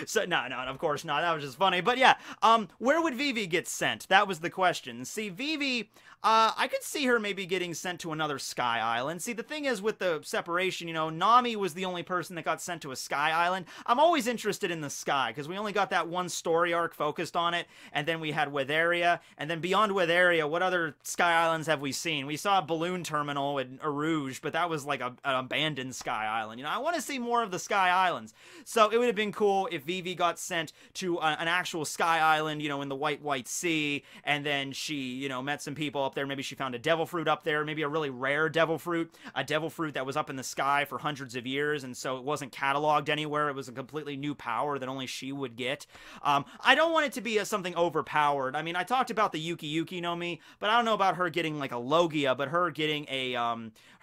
So, no, of course not. That was just funny. But yeah, where would Vivi get sent? That was the question. See, Vivi, I could see her maybe getting sent to another Sky Island. See, the thing is with the separation, you know, Nami was the only person that got sent to a Sky Island. I'm always interested in the sky, because we only got that one story arc focused on it, and then we had Weatheria, and then beyond Weatheria, what other Sky Islands have we seen? We saw a balloon terminal in Arouge, but that was like an abandoned Sky Island. You know, I want to see more of the Sky Islands. So it would have been cool if Vivi got sent to an actual Sky Island, you know, in the White Sea, and then she, you know, met some people up there. Maybe she found a devil fruit up there, maybe a really rare devil fruit, a devil fruit that was up in the sky for hundreds of years, and so it wasn't cataloged anywhere. It was a completely new power that only she would get. I don't want it to be something overpowered. I mean, I talked about the Yuki no Mi, but I don't know about her getting like a Logia, but her getting a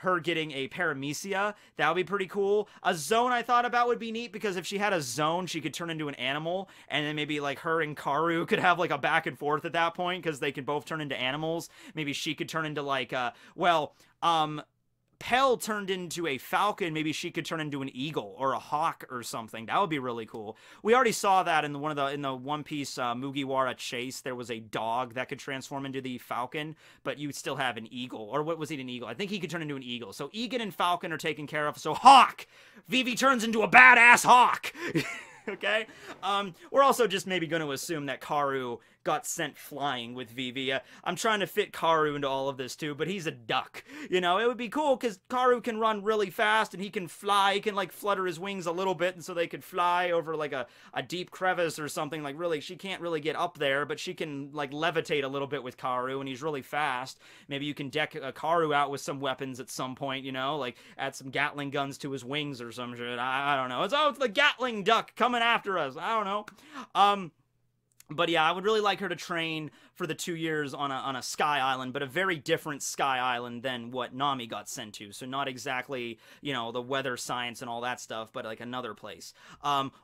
Paramecia, that would be pretty cool. A zone I thought about would be neat, because if she had a zone, she could turn into an animal, and then maybe like her and Karu could have like a back and forth at that point, because they could both turn into animals. Maybe she could turn into like Pell turned into a falcon, maybe she could turn into an eagle or a hawk or something. That would be really cool. We already saw that in the One Piece Mugiwara chase. There was a dog that could transform into the falcon, but you'd still have an eagle. Or what was he, an eagle? I think he could turn into an eagle. So Egan and Falcon are taken care of. So Hawk! Vivi turns into a badass hawk! Okay? We're also just maybe going to assume that Karu got sent flying with Vivi. I'm trying to fit Karu into all of this too, but he's a duck. You know, it would be cool because Karu can run really fast and he can fly. He can like flutter his wings a little bit, and so they could fly over like a deep crevice or something. Like really, she can't really get up there, but she can like levitate a little bit with Karu, and he's really fast. Maybe you can deck Karu out with some weapons at some point, you know, like add some Gatling guns to his wings or some shit. I don't know. It's the Gatling duck coming after us. I don't know. But yeah, I would really like her to train for the 2 years on a Sky Island, but a very different Sky Island than what Nami got sent to. So not exactly, you know, the weather science and all that stuff, but like another place.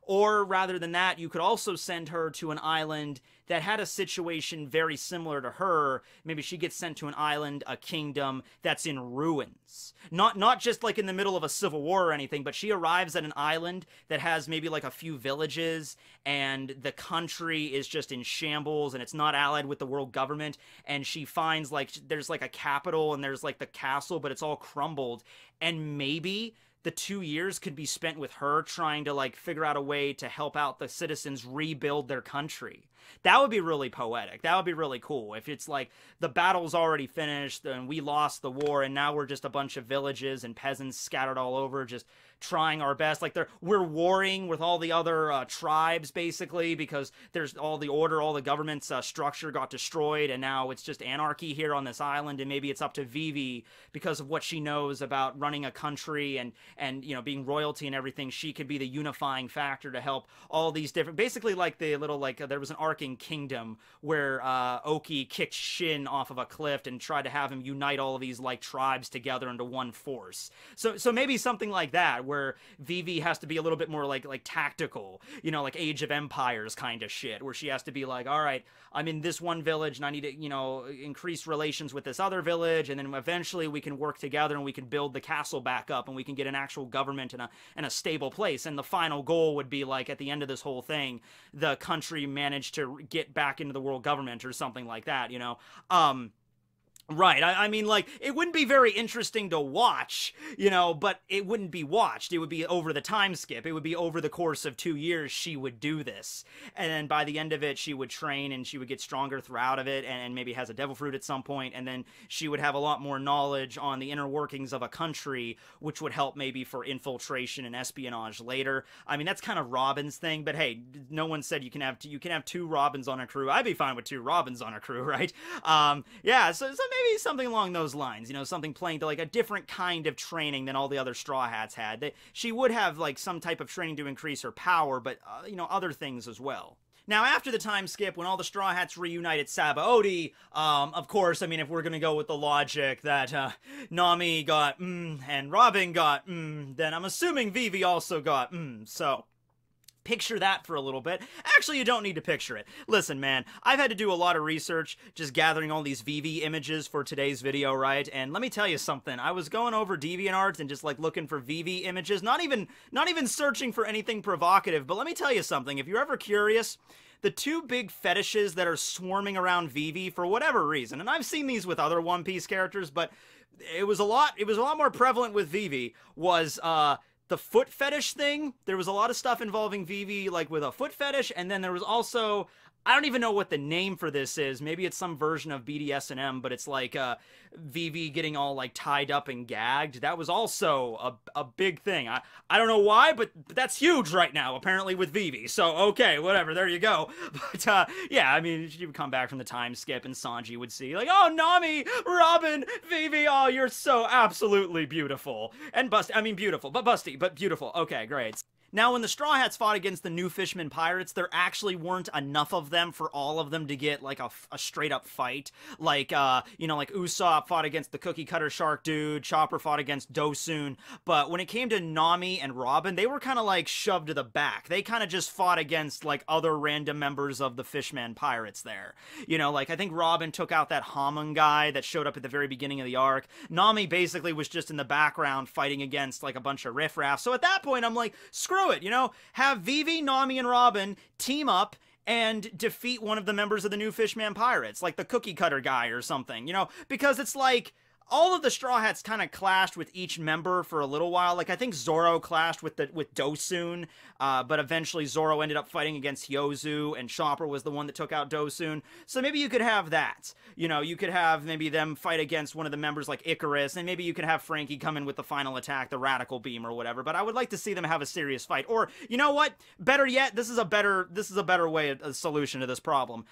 Or rather than that, you could also send her to an island that had a situation very similar to her. Maybe she gets sent to an island, a kingdom that's in ruins. Not just like in the middle of a civil war or anything, but she arrives at an island that has maybe like a few villages, and the country is just in shambles, and it's not allied with the world government, and she finds like there's like a capital and there's like the castle, but it's all crumbled, and maybe the 2 years could be spent with her trying to like figure out a way to help out the citizens rebuild their country. That would be really poetic. That would be really cool. If it's like the battle's already finished and we lost the war and now we're just a bunch of villages and peasants scattered all over just trying our best. Like we're warring with all the other tribes basically, because there's all the order, all the government's structure got destroyed, and now it's just anarchy here on this island, and maybe it's up to Vivi because of what she knows about running a country and you know, being royalty and everything. She could be the unifying factor to help all these different, basically like the little like there was an arc in Kingdom where Oki kicked Shin off of a cliff and tried to have him unite all of these like tribes together into one force. So maybe something like that, where Vivi has to be a little bit more like tactical, you know, like Age of Empires kind of shit, where she has to be like, all right, I'm in this one village and I need to, you know, increase relations with this other village, and then eventually we can work together and we can build the castle back up and we can get an actual government and a stable place. And the final goal would be like at the end of this whole thing, the country managed to get back into the world government or something like that, you know. Right. I mean, like, it wouldn't be very interesting to watch, you know, but it wouldn't be watched. It would be over the time skip. It would be over the course of 2 years she would do this. And then by the end of it, she would train and she would get stronger throughout of it and maybe has a devil fruit at some point. And then she would have a lot more knowledge on the inner workings of a country, which would help maybe for infiltration and espionage later. I mean, that's kind of Robin's thing, but hey, no one said you can have two Robins on a crew. I'd be fine with two Robins on a crew, right? Yeah, so maybe something along those lines, you know, something playing to like a different kind of training than all the other Straw Hats had. She would have like some type of training to increase her power, but you know, other things as well. Now, after the time skip, when all the Straw Hats reunite at Sabaody, of course, I mean, if we're gonna go with the logic that Nami got and Robin got then I'm assuming Vivi also got so picture that for a little bit. Actually, you don't need to picture it. Listen, man, I've had to do a lot of research just gathering all these Vivi images for today's video, right? And let me tell you something. I was going over DeviantArt and just like looking for Vivi images, not even searching for anything provocative, but let me tell you something. If you're ever curious, the two big fetishes that are swarming around Vivi for whatever reason, and I've seen these with other One Piece characters, but it was a lot more prevalent with Vivi, was the foot fetish thing. There was a lot of stuff involving Vivi, like with a foot fetish, and then there was also, I don't even know what the name for this is. Maybe it's some version of BDSM, but it's like Vivi getting all like tied up and gagged. That was also a big thing. I don't know why, but that's huge right now, apparently, with Vivi. So, okay, whatever, there you go. But, yeah, I mean, she would come back from the time skip and Sanji would see, like, oh, Nami, Robin, Vivi, oh, you're so absolutely beautiful. And beautiful, but busty, but beautiful. Okay, great. Now, when the Straw Hats fought against the new Fishman Pirates, there actually weren't enough of them for all of them to get, like, a straight-up fight. Like, you know, like, Usopp fought against the Cookie Cutter Shark dude, Chopper fought against Dosun, but when it came to Nami and Robin, they were kind of, like, shoved to the back. They kind of just fought against, like, other random members of the Fishman Pirates there. You know, like, I think Robin took out that Hamun guy that showed up at the very beginning of the arc. Nami basically was just in the background fighting against, like, a bunch of riffraff. So at that point, I'm like, screw it, you know, have Vivi, Nami, and Robin team up and defeat one of the members of the new Fishman Pirates, like the Cookie Cutter guy or something, you know, because it's like, all of the Straw Hats kind of clashed with each member for a little while. Like, I think Zoro clashed with Dosun, but eventually Zoro ended up fighting against Hyozu, and Chopper was the one that took out Dosun. So maybe you could have that. You know, you could have maybe them fight against one of the members like Icarus, and maybe you could have Frankie come in with the final attack, the Radical Beam or whatever. But I would like to see them have a serious fight. Or, you know what? Better yet, this is a better way, a solution to this problem.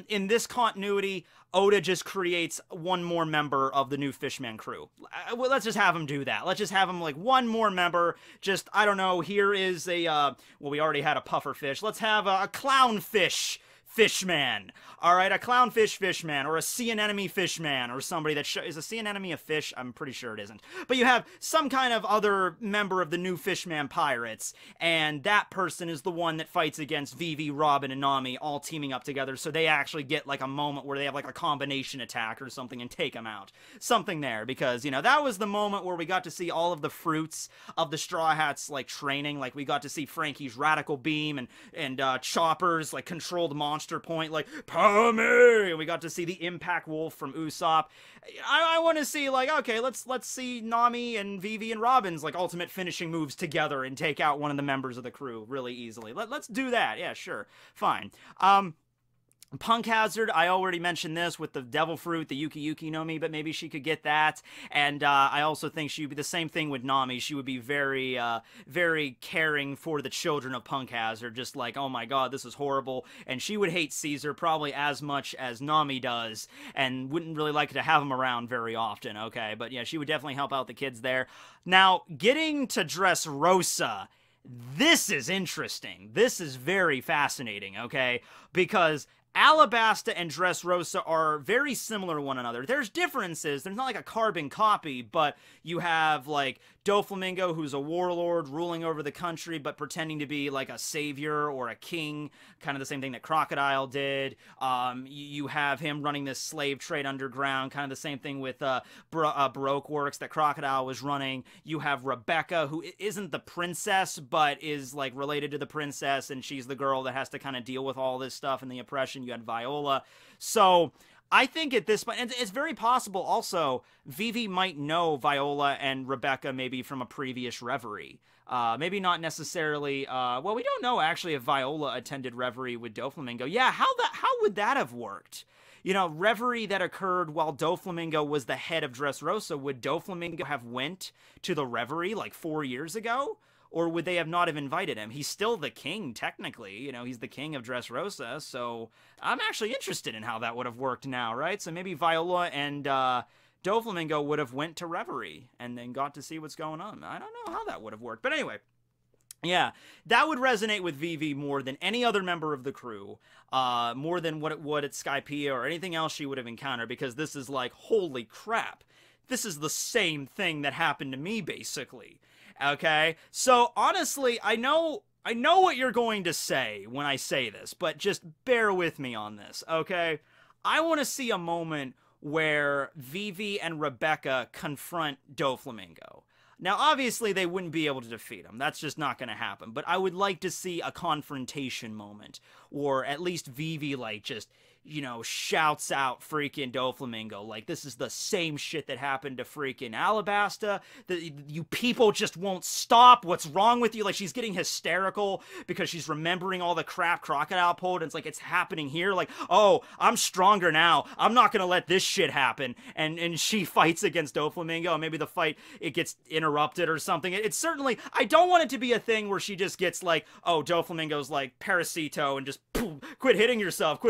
In this continuity, Oda just creates one more member of the new Fishman crew. Well, let's just have him do that. Let's just have him, like, one more member. Just, I don't know, here is a, well, we already had a pufferfish. Let's have a clownfish Fishman. All right, a clownfish Fishman, or a sea anemone Fishman, or somebody that is a sea anemone a fish? I'm pretty sure it isn't. But you have some kind of other member of the new Fishman Pirates, and that person is the one that fights against Vivi, Robin, and Nami, all teaming up together, so they actually get, like, a moment where they have, like, a combination attack or something and take them out. Something there, because, you know, that was the moment where we got to see all of the fruits of the Straw Hats, like, training. Like, we got to see Frankie's Radical Beam and Chopper's, like, controlled monster point, like, Pame! And we got to see the Impact Wolf from Usopp. I want to see, like, okay, let's see Nami and Vivi and Robin's, like, ultimate finishing moves together and take out one of the members of the crew really easily. Let's do that. Yeah, sure. Fine. Punk Hazard, I already mentioned this with the Devil Fruit, the Yuki Yuki no Mi, but maybe she could get that. And I also think she would be the same thing with Nami. She would be very, very caring for the children of Punk Hazard, just like, oh my god, this is horrible. And she would hate Caesar probably as much as Nami does, and wouldn't really like to have him around very often, okay? But yeah, she would definitely help out the kids there. Now, getting to Dressrosa, this is interesting. This is very fascinating, okay? Because Alabasta and Dressrosa are very similar to one another. There's differences. There's not like a carbon copy, but you have, like, Doflamingo, who's a warlord ruling over the country, but pretending to be, like, a savior or a king, kind of the same thing that Crocodile did. You have him running this slave trade underground, kind of the same thing with Baroque Works that Crocodile was running. You have Rebecca, who isn't the princess, but is, like, related to the princess, and she's the girl that has to kind of deal with all this stuff and the oppression. You had Viola. So I think at this point, and it's very possible also, Vivi might know Viola and Rebecca maybe from a previous Reverie. Maybe not necessarily, well, we don't know actually if Viola attended Reverie with Doflamingo. Yeah, how would that have worked? You know, Reverie that occurred while Doflamingo was the head of Dressrosa, would Doflamingo have went to the Reverie like 4 years ago? Or would they have not have invited him? He's still the king, technically. You know, he's the king of Dressrosa, so I'm actually interested in how that would have worked now, right? So maybe Viola and Doflamingo would have went to Reverie and then got to see what's going on. I don't know how that would have worked. But anyway, yeah, that would resonate with Vivi more than any other member of the crew, more than what it would at Skypiea or anything else she would have encountered, because this is like, holy crap, this is the same thing that happened to me, basically. Okay, so honestly, I know what you're going to say when I say this, but just bear with me on this, okay? I want to see a moment where Vivi and Rebecca confront Doflamingo. Now, obviously, they wouldn't be able to defeat him. That's just not going to happen. But I would like to see a confrontation moment, or at least Vivi, like, just, you know, shouts out freaking Doflamingo. Like, this is the same shit that happened to freaking Alabasta. You people just won't stop. What's wrong with you? Like, she's getting hysterical because she's remembering all the crap Crocodile pulled. And it's like, it's happening here. Like, oh, I'm stronger now. I'm not going to let this shit happen. And she fights against Doflamingo. And maybe the fight, it gets interrupted or something. It's certainly, I don't want it to be a thing where she just gets like, oh, Doflamingo's like Parasito and just poof, quit hitting yourself,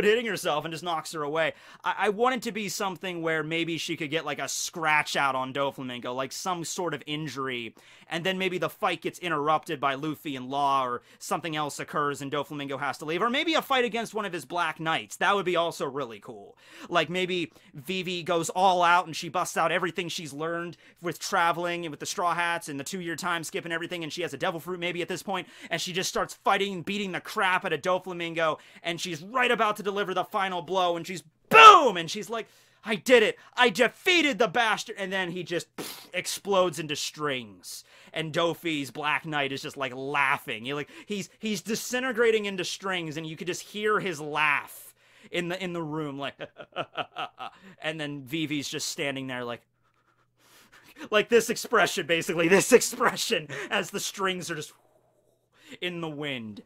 and just knocks her away. I want it to be something where maybe she could get like a scratch out on Doflamingo, like some sort of injury, and then maybe the fight gets interrupted by Luffy and Law, or something else occurs and Doflamingo has to leave, or maybe a fight against one of his Black Knights. That would be also really cool. Like maybe Vivi goes all out and she busts out everything she's learned with traveling and with the Straw Hats and the 2-year time skip and everything, and she has a Devil Fruit maybe at this point, and she just starts fighting, beating the crap out of Doflamingo, and she's right about to deliver the final blow, and she's boom, and she's like, I did it, I defeated the bastard, and then he just explodes into strings, and Dofi's Black Knight is just like laughing. He's disintegrating into strings, and you could just hear his laugh in the room, like and then Vivi's just standing there like this expression, basically, this expression as the strings are just in the wind.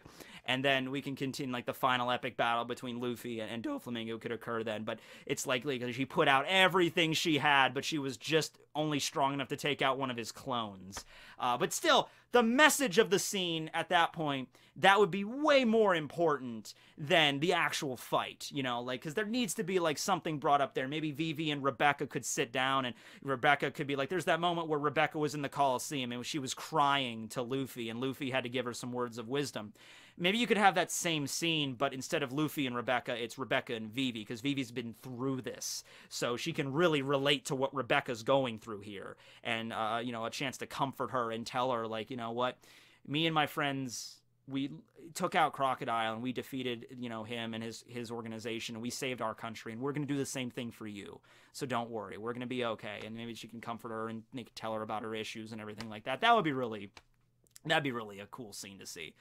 And then we can continue, like, the final epic battle between Luffy and Doflamingo could occur then. But it's likely because she put out everything she had, but she was just only strong enough to take out one of his clones. But still, the message of the scene at that point, that would be way more important than the actual fight, you know? Like, because there needs to be, like, something brought up there. Maybe Vivi and Rebecca could sit down, and Rebecca could be like, there's that moment where Rebecca was in the Coliseum, and she was crying to Luffy, and Luffy had to give her some words of wisdom. Maybe you could have that same scene, but instead of Luffy and Rebecca, it's Rebecca and Vivi, because Vivi's been through this. So she can really relate to what Rebecca's going through here. And, you know, a chance to comfort her and tell her, like, you know what? Me and my friends, we took out Crocodile, and we defeated, you know, him and his organization, and we saved our country, and we're going to do the same thing for you. So don't worry. We're going to be okay. And maybe she can comfort her and tell her about her issues and everything like that. That'd be really a cool scene to see.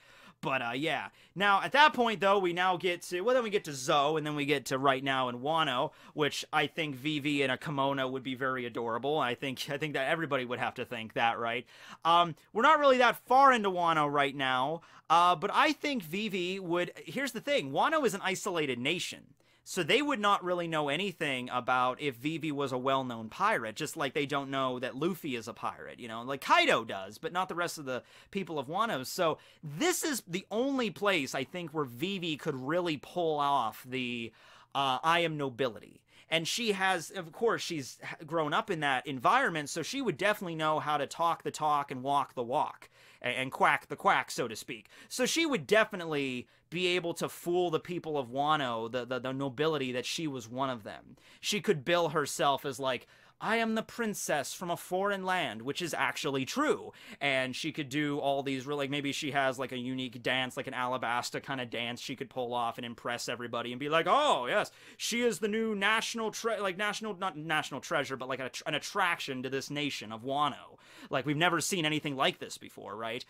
But, yeah. Now, at that point, though, we now get to, well, then we get to Zou, and then we get to right now in Wano, which I think Vivi in a kimono would be very adorable. I think that everybody would have to think that, right? We're not really that far into Wano right now, but I think Vivi would, here's the thing, Wano is an isolated nation. So they would not really know anything about if Vivi was a well-known pirate, just like they don't know that Luffy is a pirate, you know, like Kaido does, but not the rest of the people of Wano. So this is the only place, I think, where Vivi could really pull off the I am nobility. And she has, of course, she's grown up in that environment, so she would definitely know how to talk the talk and walk the walk. And quack the quack, so to speak. So she would definitely be able to fool the people of Wano, the nobility, that she was one of them. She could bill herself as like, I am the princess from a foreign land, which is actually true. And she could do all these really, like, maybe she has like a unique dance, like an Alabasta kind of dance she could pull off and impress everybody and be like, oh, yes, she is the new not national treasure, but like an attraction to this nation of Wano. Like, we've never seen anything like this before, right?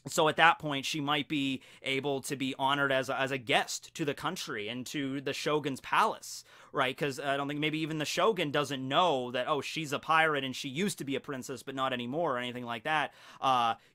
So at that point, she might be able to be honored as a guest to the country and to the shogun's palace, right? Because I don't think maybe even the shogun doesn't know that, oh, she's a pirate and she used to be a princess but not anymore or anything like that.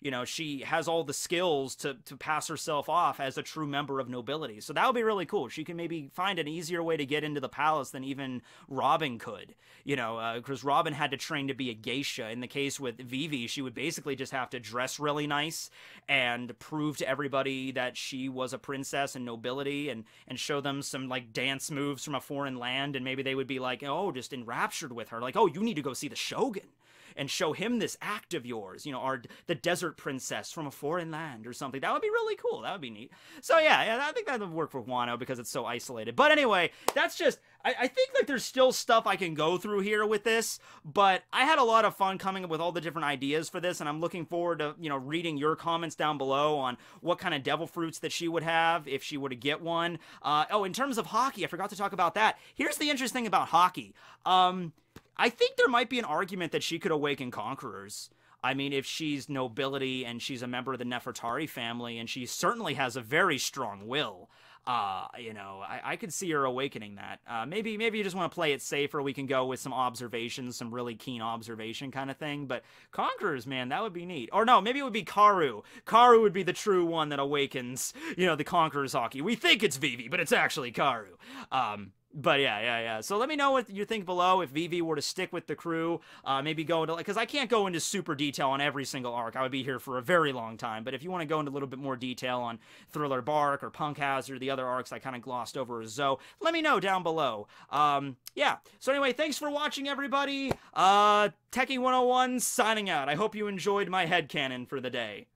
You know, she has all the skills to pass herself off as a true member of nobility. So that would be really cool. She can maybe find an easier way to get into the palace than even Robin could, you know, because Robin had to train to be a geisha. In the case with Vivi, she would basically just have to dress really nice and prove to everybody that she was a princess and nobility, and show them some like dance moves from a foreign land, and maybe they would be like, oh, just enraptured with her, like, oh, you need to go see the shogun and show him this act of yours, you know, or the desert princess from a foreign land or something. That would be really cool. That would be neat. So yeah, I think that would work for Wano because it's so isolated. But anyway, that's just, I think like there's still stuff I can go through here with this, but I had a lot of fun coming up with all the different ideas for this, and I'm looking forward to, you know, reading your comments down below on what kind of devil fruits that she would have if she were to get one. Oh, in terms of Haki, I forgot to talk about that. Here's the interesting thing about Haki. I think there might be an argument that she could awaken conquerors. I mean, if she's nobility and she's a member of the Nefertari family, and she certainly has a very strong will, you know, I could see her awakening that. Maybe you just want to play it safer. We can go with some observations, some really keen observation kind of thing. But conquerors, man, that would be neat. Or no, maybe it would be Karu. Karu would be the true one that awakens, you know, the conquerors Haki. We think it's Vivi, but it's actually Karu. But yeah. So let me know what you think below. If Vivi were to stick with the crew, maybe go into, because I can't go into super detail on every single arc. I would be here for a very long time. But if you want to go into a little bit more detail on Thriller Bark or Punk Hazard, the other arcs I kind of glossed over as Zoe, let me know down below. Yeah. So anyway, thanks for watching, everybody. Techie 101 signing out. I hope you enjoyed my headcanon for the day.